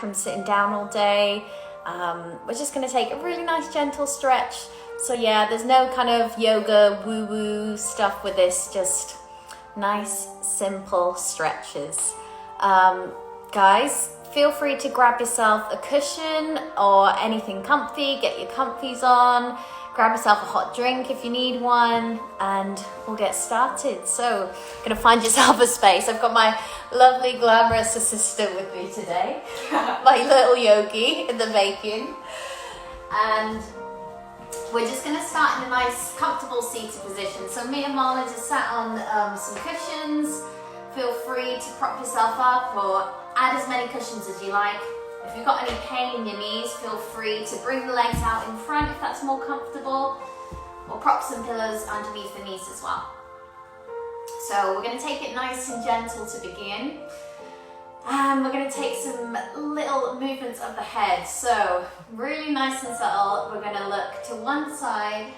from sitting down all day. We're just going to take a really nice gentle stretch. So yeah, there's no kind of yoga woo-woo stuff with this, just nice, simple stretches. Guys, feel free to grab yourself a cushion or anything comfy, get your comfies on, grab yourself a hot drink if you need one, and we'll get started. So, gonna find yourself a space. I've got my lovely glamorous assistant with me today, my little yogi in the making, and we're just going to start in a nice, comfortable seated position. So me and Marla just sat on some cushions. Feel free to prop yourself up or add as many cushions as you like. If you've got any pain in your knees, feel free to bring the legs out in front if that's more comfortable, or prop some pillows underneath the knees as well. So we're going to take it nice and gentle to begin. And we're going to take some little movements of the head. So really nice and subtle. We're going to look to one side,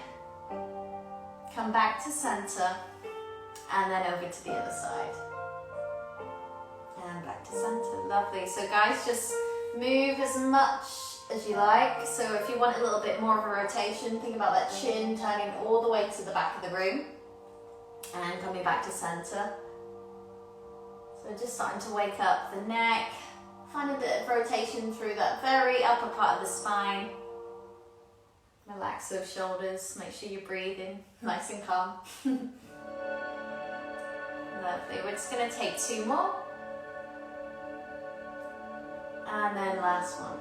come back to center, and then over to the other side. And back to center. Lovely. So guys, just move as much as you like. So if you want a little bit more of a rotation, think about that chin turning all the way to the back of the room and coming back to center. So just starting to wake up the neck, find a bit of rotation through that very upper part of the spine. Relax those shoulders, make sure you're breathing nice and calm. Lovely, we're just going to take two more. And then last one.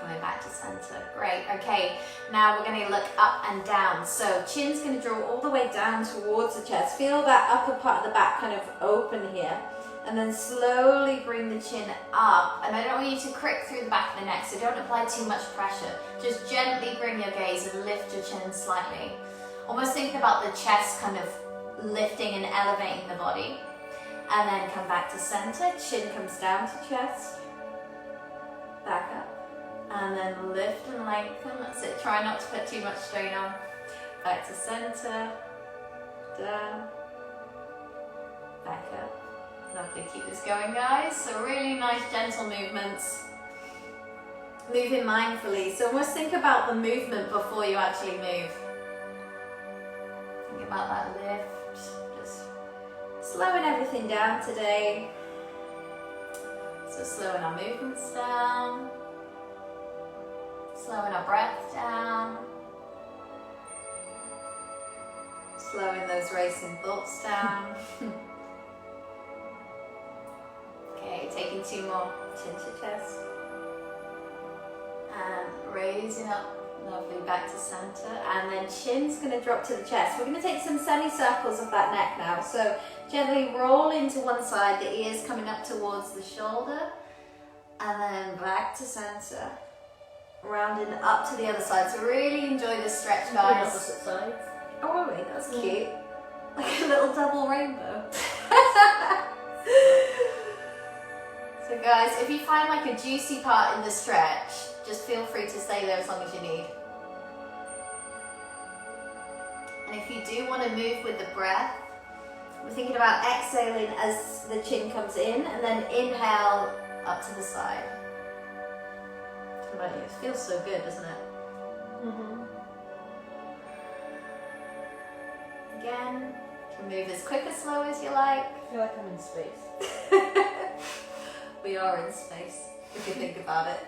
Coming back to center. Great, okay. Now we're going to look up and down. So chin's going to draw all the way down towards the chest. Feel that upper part of the back kind of open here. And then slowly bring the chin up. And I don't want you to crick through the back of the neck, so don't apply too much pressure. Just gently bring your gaze and lift your chin slightly. Almost think about the chest kind of lifting and elevating the body. And then come back to center. Chin comes down to chest. Back up. And then lift and lengthen. That's it. Try not to put too much strain on. Back to center. Down. Back up. Lovely. Keep this going, guys. So really nice, gentle movements. Moving mindfully. So almost think about the movement before you actually move. Think about that lift. Just slowing everything down today. So slowing our movements down. Slowing our breath down. Slowing those racing thoughts down. Okay, taking two more. Chin to chest. And raising up, lovely, back to center. And then chin's going to drop to the chest. We're going to take some semicircles of that neck now. So gently roll into one side, the ears coming up towards the shoulder. And then back to center. Rounding up to the other side. So really enjoy this stretch, guys. Opposite sides. Oh wait, that's cute. Like a little double rainbow. So guys, if you find like a juicy part in the stretch, just feel free to stay there as long as you need. And if you do want to move with the breath, we're thinking about exhaling as the chin comes in, and then inhale up to the side. It feels so good, doesn't it? Mm-hmm. Again, you can move as quick or slow as you like. I feel like I'm in space. We are in space, if you think about it.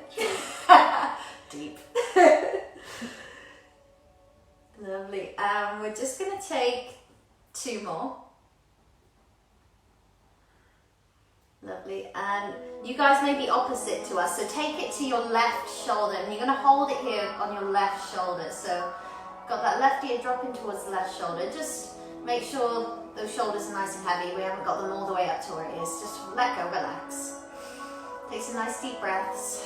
Deep. Lovely. We're just going to take two more. Lovely. And you guys may be opposite to us, so take it to your left shoulder, and you're going to hold it here on your left shoulder. So got that left ear dropping towards the left shoulder. Just make sure those shoulders are nice and heavy. We haven't got them all the way up to our ears. Just let go, relax. Take some nice deep breaths.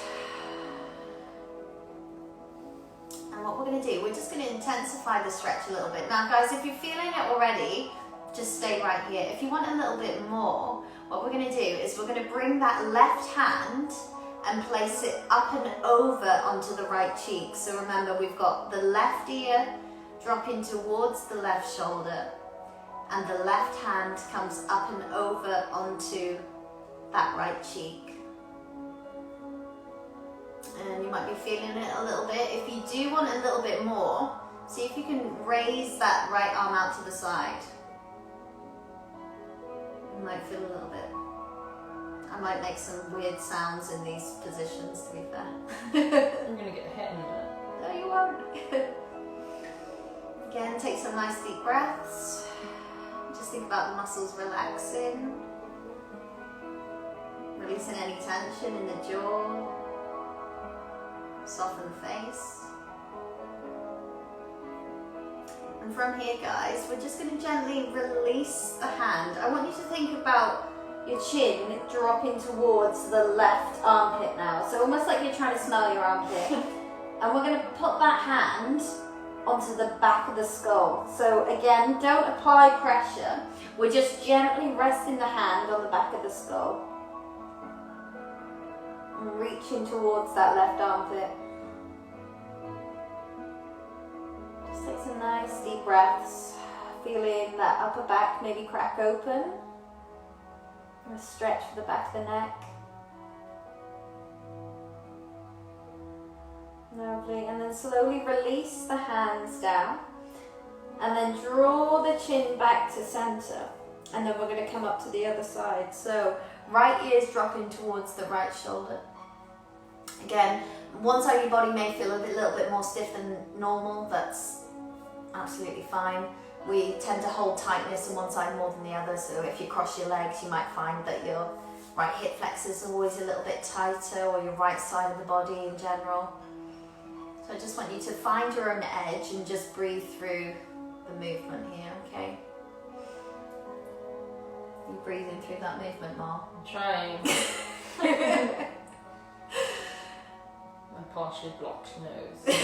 And what we're going to do, we're just going to intensify the stretch a little bit. Now guys, if you're feeling it already, just stay right here. If you want a little bit more, what we're going to do is we're going to bring that left hand and place it up and over onto the right cheek. So remember, we've got the left ear dropping towards the left shoulder, and the left hand comes up and over onto that right cheek. might be feeling it a little bit. If you do want a little bit more, see if you can raise that right arm out to the side. You might feel a little bit. I might make some weird sounds in these positions, to be fair. I'm gonna get hit in a minute. No, you won't. Again, take some nice deep breaths. Just think about the muscles relaxing. Releasing any tension in the jaw. Soften the face. And from here, guys, we're just going to gently release the hand. I want you to think about your chin dropping towards the left armpit now. So almost like you're trying to smell your armpit. And we're going to put that hand onto the back of the skull. So again, don't apply pressure. We're just gently resting the hand on the back of the skull. And reaching towards that left armpit. Just take some nice deep breaths. Feeling that upper back maybe crack open. And a stretch for the back of the neck. Lovely. And then slowly release the hands down. And then draw the chin back to center. And then we're going to come up to the other side. So right ear's dropping towards the right shoulder. Again, one side of your body may feel a little bit more stiff than normal. That's absolutely fine. We tend to hold tightness on one side more than the other. So if you cross your legs, you might find that your right hip flexors are always a little bit tighter, or your right side of the body in general. So I just want you to find your own edge and just breathe through the movement here, okay? You breathing through that movement, Mar? I'm trying. My partially blocked nose.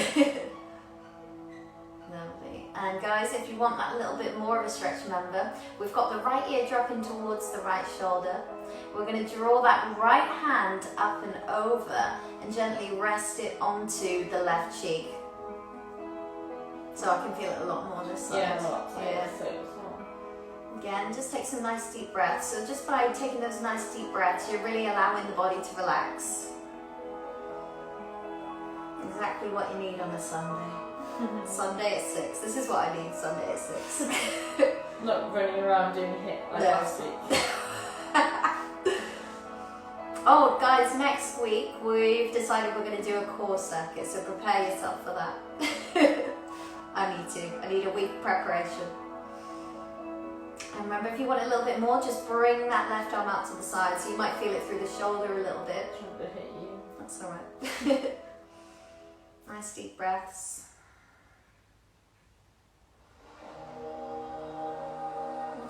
Lovely. And guys, if you want that little bit more of a stretch, remember, we've got the right ear dropping towards the right shoulder. We're going to draw that right hand up and over and gently rest it onto the left cheek. So I can feel it a lot more this side. Yeah, a lot. Yeah. Again, just take some nice deep breaths. So just by taking those nice deep breaths, you're really allowing the body to relax. Exactly what you need on a Sunday. Sunday at 6. This is what I need, Sunday at 6. Not running around doing HIIT like last week. Oh, guys, next week we've decided we're going to do a core circuit, so prepare yourself for that. I need a week preparation. And remember, if you want a little bit more, just bring that left arm out to the side, so you might feel it through the shoulder a little bit. Trying to hit you. That's alright. Nice deep breaths.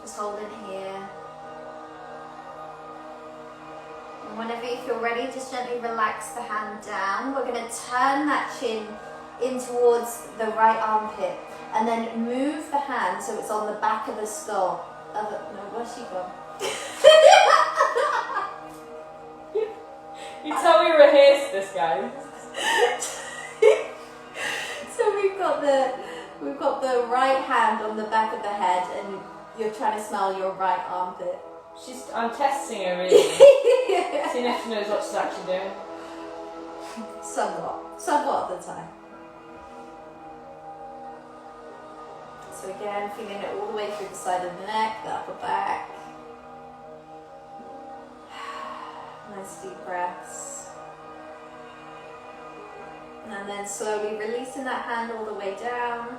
Just hold it here. And whenever you feel ready, just gently relax the hand down. We're going to turn that chin in towards the right armpit and then move the hand so it's on the back of the skull. No, where's she gone? You tell me rehearse this, guys. So we've got the right hand on the back of the head, and you're trying to smell your right armpit. I'm testing her really. Seeing if she knows what she's actually doing. Somewhat of the time. So again, feeling it all the way through the side of the neck, the upper back. Nice deep breaths. And then slowly releasing that hand all the way down.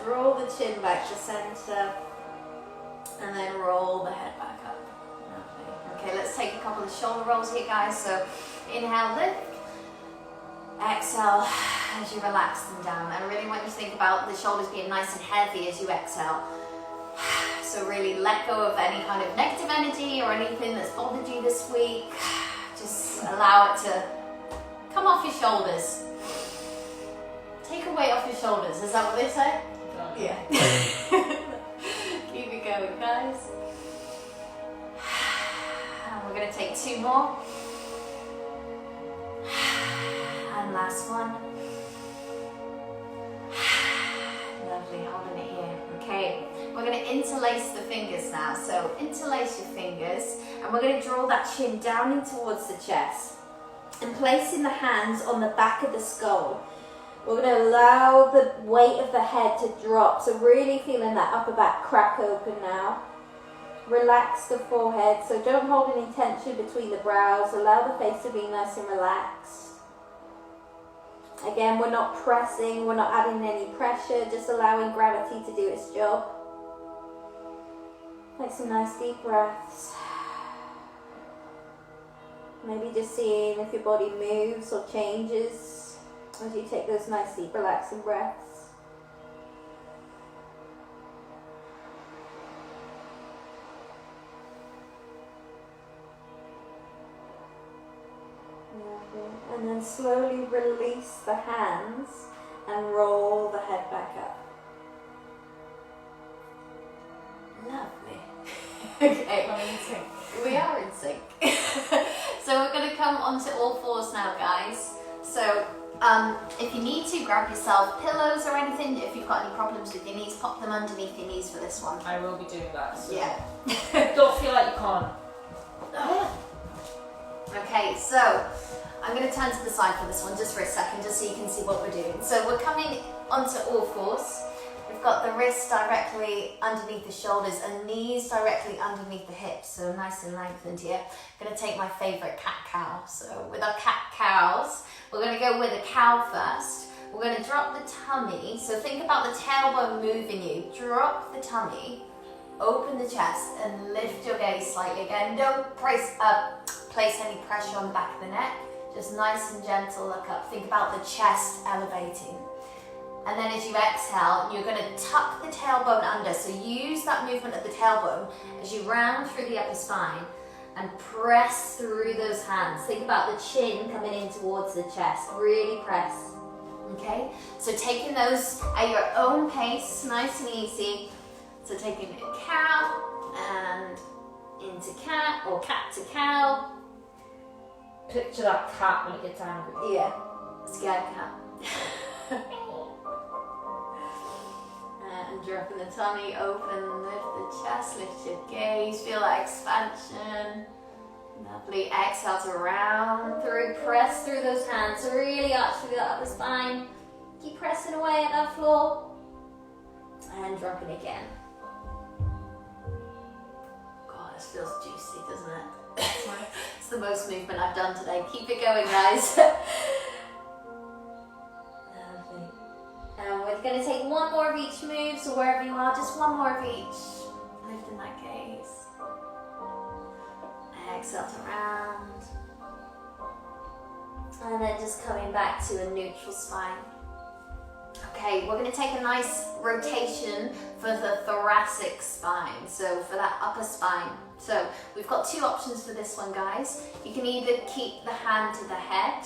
Draw the chin back to center. And then roll the head back up. Lovely. Okay, let's take a couple of shoulder rolls here, guys. So inhale, lift. Exhale as you relax them down. And I really want you to think about the shoulders being nice and heavy as you exhale. So really let go of any kind of negative energy or anything that's bothered you this week. Just allow it to come off your shoulders. Take a weight off your shoulders. Is that what they say? Yeah. Keep it going, guys. And we're going to take 2 more. And last one. Lovely, holding it here. Okay, we're going to interlace the fingers now. So interlace your fingers, and we're going to draw that chin down in towards the chest. and placing the hands on the back of the skull. We're going to allow the weight of the head to drop, so really feeling that upper back crack open now. Relax the forehead, so don't hold any tension between the brows. Allow the face to be nice and relaxed. Again, we're not pressing, we're not adding any pressure, just allowing gravity to do its job. Take some nice deep breaths. Maybe just seeing if your body moves or changes as you take those nice deep relaxing breaths. And then slowly release the hands and roll the head back up. Lovely. Okay, I'm in sync. we are in sync. So we're going to come onto all fours now, guys. So if you need to, grab yourself pillows or anything. If you've got any problems with your knees, pop them underneath your knees for this one. I will be doing that. So Yeah. don't feel like you can't. Okay, so I'm going to turn to the side for this one just for a second, just so you can see what we're doing. So we're coming onto all fours. We've got the wrists directly underneath the shoulders and knees directly underneath the hips, so nice and lengthened here. I'm going to take my favourite cat-cow. So with our cat-cows, we're going to go with a cow first. We're going to drop the tummy, so think about the tailbone moving you. Drop the tummy, open the chest and lift your gaze slightly. Again, don't place any pressure on the back of the neck. Just nice and gentle look up. Think about the chest elevating. And then as you exhale, you're going to tuck the tailbone under. So use that movement of the tailbone as you round through the upper spine and press through those hands. Think about the chin coming in towards the chest. Really press. Okay? So taking those at your own pace, nice and easy. So taking a cow and into cat, or cat to cow. Picture that cat when it gets angry. Yeah, scared cat. And dropping the tummy, open, lift the chest, lift your gaze, feel that expansion. Lovely. Exhale to round through, press through those hands, really arch through that upper spine. Keep pressing away at that floor. And dropping again. God, this feels juicy, doesn't it? It's the most movement I've done today. Keep it going, guys. Lovely. And we're going to take one more of each move, so wherever you are, just one more of each. Lifting that gaze. Exhale to round. And then just coming back to a neutral spine. Okay, we're going to take a nice rotation for the thoracic spine, so for that upper spine. So we've got two options for this one, guys. You can either keep the hand to the head,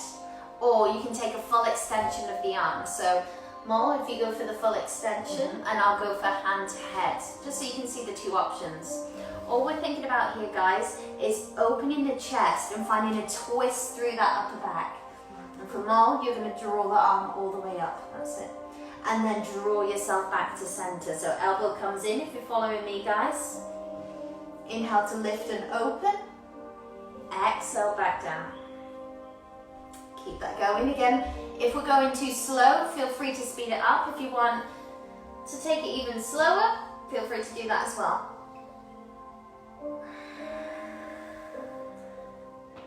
or you can take a full extension of the arm. So Mol, if you go for the full extension, and I'll go for hand to head, just so you can see the two options. All we're thinking about here, guys, is opening the chest and finding a twist through that upper back. And for Mol, you're going to draw the arm all the way up. That's it. And then draw yourself back to center. So elbow comes in if you're following me, guys. Inhale to lift and open. Exhale back down. Keep that going. Again, if we're going too slow, feel free to speed it up. If you want to take it even slower, feel free to do that as well.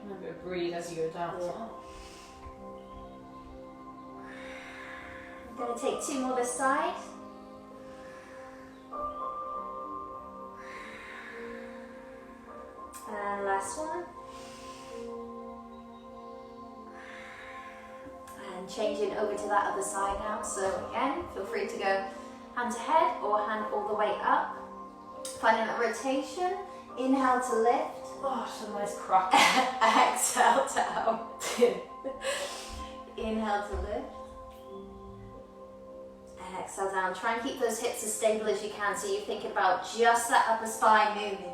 Remember to breathe as you go down. Yeah. I'm going to take two more this side. And last one. And changing over to that other side now. So again, feel free to go hand to head or hand all the way up. Finding that rotation. Inhale to lift. Oh, some nice crack. Exhale down. Inhale to lift. Exhale down. Try and keep those hips as stable as you can, so you're thinking about just that upper spine moving.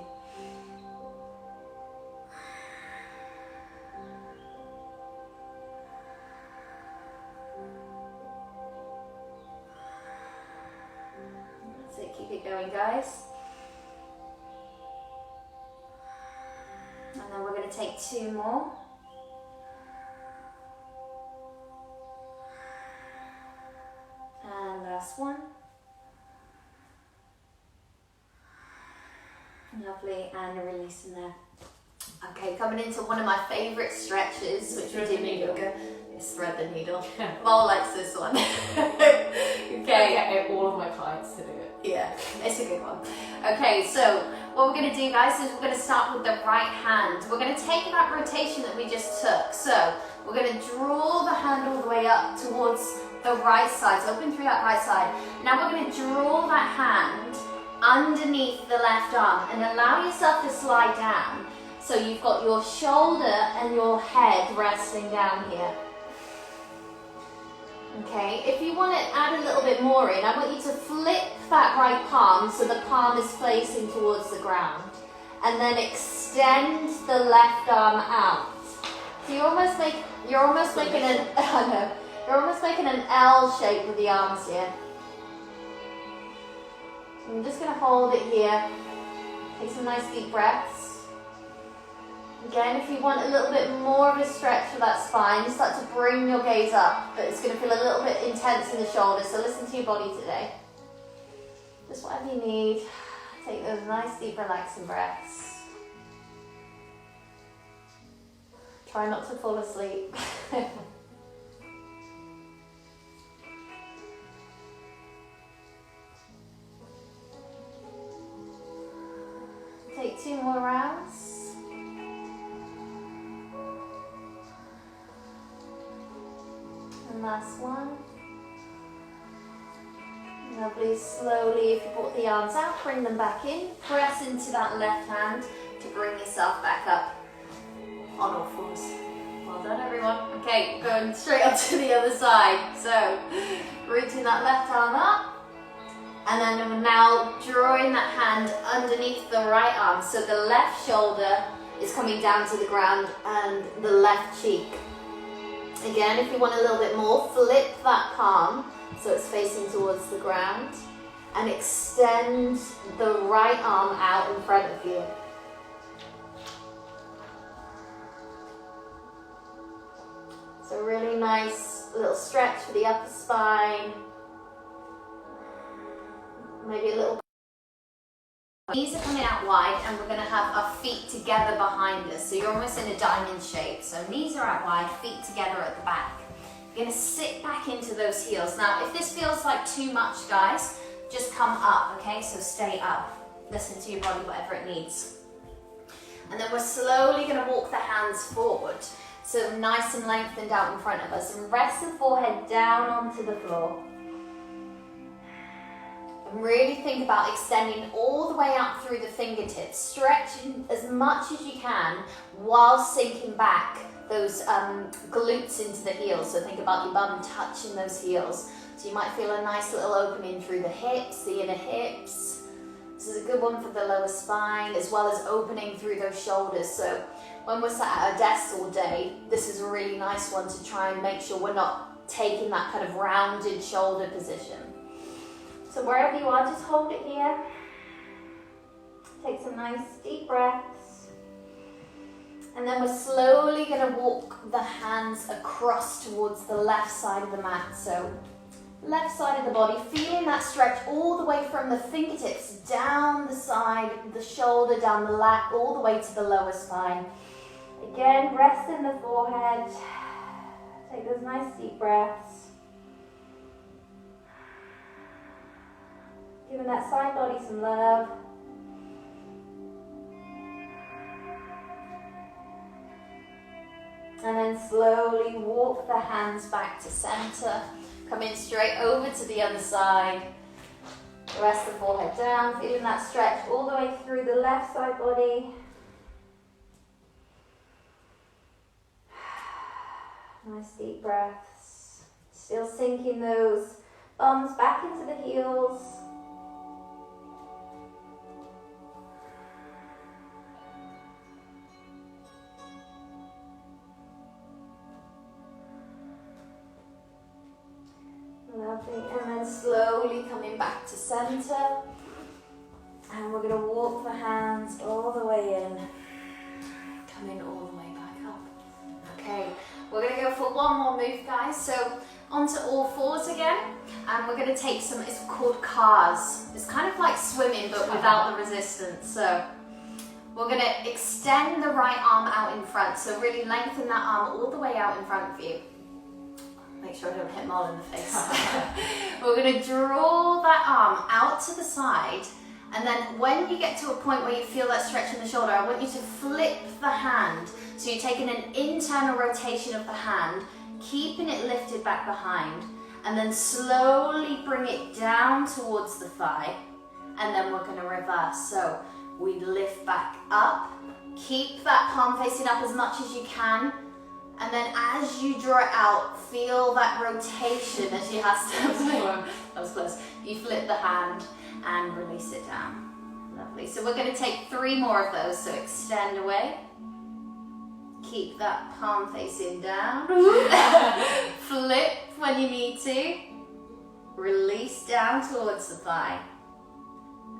That's it. Keep it going, guys. And then we're going to take two more. Lovely, and releasing there. Okay, coming into one of my favourite stretches, which we did in yoga. Is thread the needle. Vol likes this one. Okay. I get all of my clients to do it. Yeah, it's a good one. Okay, so what we're going to do, guys, is we're going to start with the right hand. We're going to take that rotation that we just took. So we're going to draw the hand all the way up towards the right side. So open through that right side. Now we're going to draw that hand underneath the left arm and allow yourself to slide down. So you've got your shoulder and your head resting down here. Okay, if you want to add a little bit more in, I want you to flip that right palm so the palm is facing towards the ground. And then extend the left arm out. So you're almost making an you're almost making an L shape with the arms here. So I'm just going to hold it here. Take some nice deep breaths. Again, if you want a little bit more of a stretch for that spine, you start to bring your gaze up, but it's going to feel a little bit intense in the shoulders, so listen to your body today. Just whatever you need. Take those nice, deep, relaxing breaths. Try not to fall asleep. Take 2 more rounds. And last one. Lovely. Slowly, if you brought the arms out, bring them back in. Press into that left hand to bring yourself back up on all fours. Well done, everyone. Okay, going straight up to the other side. So, reaching that left arm up. And then we're now drawing that hand underneath the right arm. So the left shoulder is coming down to the ground and the left cheek. Again, if you want a little bit more, flip that palm so it's facing towards the ground and extend the right arm out in front of you. So really nice little stretch for the upper spine. Maybe a little. Knees are coming out wide and we're going to have our feet together behind us. So you're almost in a diamond shape. So knees are out wide, feet together at the back. You're going to sit back into those heels. Now, if this feels like too much, guys, just come up, okay? So stay up. Listen to your body, whatever it needs. And then we're slowly going to walk the hands forward. So nice and lengthened out in front of us. And rest the forehead down onto the floor. And really think about extending all the way up through the fingertips, stretching as much as you can while sinking back those glutes into the heels. So think about your bum touching those heels. So you might feel a nice little opening through the hips, the inner hips. This is a good one for the lower spine, as well as opening through those shoulders. So when we're sat at our desks all day, this is a really nice one to try and make sure we're not taking that kind of rounded shoulder position. So wherever you are, just hold it here. Take some nice deep breaths. And then we're slowly going to walk the hands across towards the left side of the mat. So left side of the body, feeling that stretch all the way from the fingertips down the side, the shoulder, down the lap, all the way to the lower spine. Again, rest in the forehead. Take those nice deep breaths. Giving that side body some love. And then slowly walk the hands back to center. Coming straight over to the other side. Rest the forehead down, feeling that stretch all the way through the left side body. Nice deep breaths. Still sinking those bums back into the heels. Lovely, and then slowly coming back to center, and we're going to walk the hands all the way in, coming all the way back up. Okay, we're going to go for one more move, guys. So onto all fours again, and we're going to take some, it's called cars. It's kind of like swimming but without the resistance. So We're going to extend the right arm out in front. So really lengthen that arm all the way out in front of you. Make sure I don't hit Mol in the face. We're going to draw that arm out to the side. And then when you get to a point where you feel that stretch in the shoulder, I want you to flip the hand. So you're taking an internal rotation of the hand, keeping it lifted back behind, and then slowly bring it down towards the thigh. And then we're going to reverse. So we lift back up, keep that palm facing up as much as you can. And then as you draw it out, feel that rotation as you have to. That was close. You flip the hand and release it down. Lovely. So we're going to take 3 more of those. So extend away. Keep that palm facing down. Flip when you need to. Release down towards the thigh.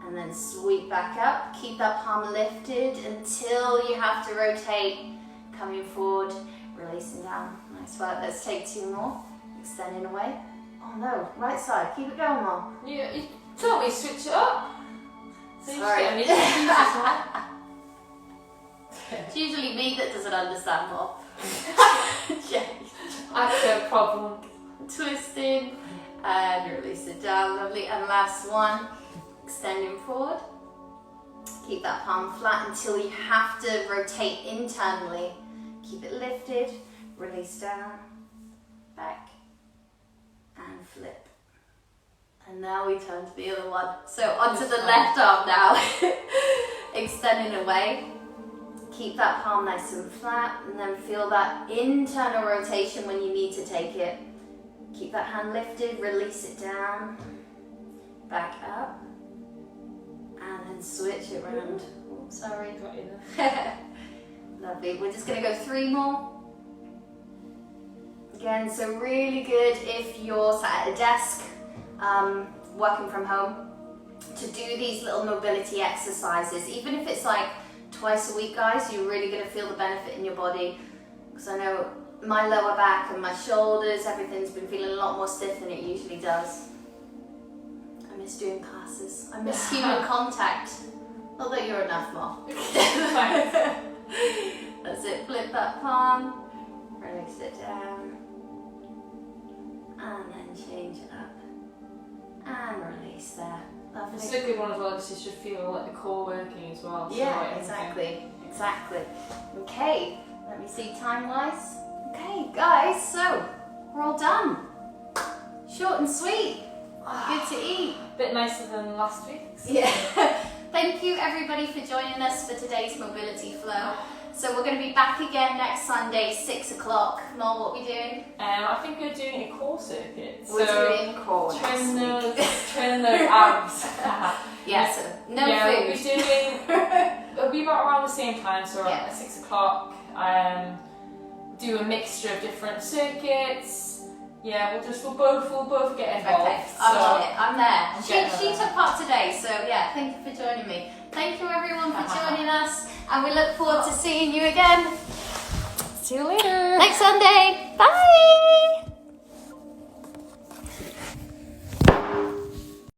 And then sweep back up. Keep that palm lifted until you have to rotate. Coming forward. Releasing down. Nice work. Let's take 2 more. Extending away. Oh no, right side. Keep it going, Mom. Yeah, you told me to switch it up. So Sorry. you just It's usually me that doesn't understand more. I've got a problem. Twisting and release it down. Lovely. And last one. Extending forward. Keep that palm flat until you have to rotate internally. Keep it lifted, release down, back, and flip. And now we turn to the other one. So onto the left arm now. Extending away. Keep that palm nice and flat, and then feel that internal rotation when you need to take it. Keep that hand lifted, release it down, back up, and then switch it around. Oh, sorry. Got you there. Lovely. We're just going to go 3 more. Again, so really good if you're sat at a desk, working from home, to do these little mobility exercises. Even if it's like twice a week, guys, you're really going to feel the benefit in your body. Because I know my lower back and my shoulders, everything's been feeling a lot more stiff than it usually does. I miss doing classes. I miss human contact. Not that you're enough, Mom. That's it, flip that palm, release it down, and then change it up, and release there. Lovely. It's a good one as well, because you should feel like the core working as well. So Yeah, like exactly. Okay, let me see time-wise. Okay, guys, so we're all done. Short and sweet, good to eat. Bit nicer than last week's. Yeah. Thank you everybody for joining us for today's Mobility Flow. So we're going to be back again next Sunday, 6 o'clock. Mel, what are we doing? I think we're doing a core circuit. We're doing core train next week. train those abs. Yeah, so no food. It'll be about around the same time, so around at 6 o'clock. Do a mixture of different circuits. Yeah, we'll both get involved. Okay, I'm there. She took part today, so yeah, thank you for joining me. Thank you everyone for joining us, and we look forward to seeing you again. See you later. Next Sunday. Bye!